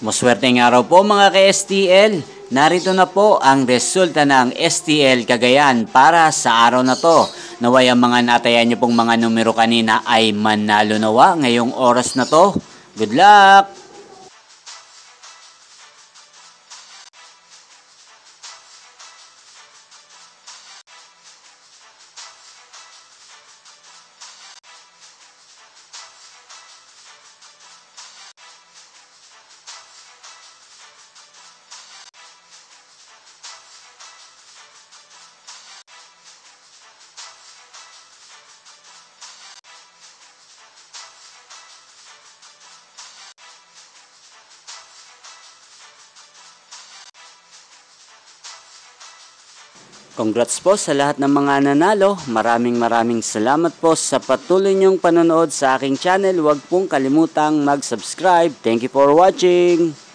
Maswerteng araw po mga ka-STL. Narito na po ang resulta ng STL Cagayan para sa araw na to. Naway ang mga natayan nyo pong mga numero kanina ay manalo nawa ngayong oras na to. Good luck! Congrats po sa lahat ng mga nanalo. Maraming salamat po sa patuloy niyong panonood sa aking channel. Huwag pong kalimutang mag-subscribe. Thank you for watching.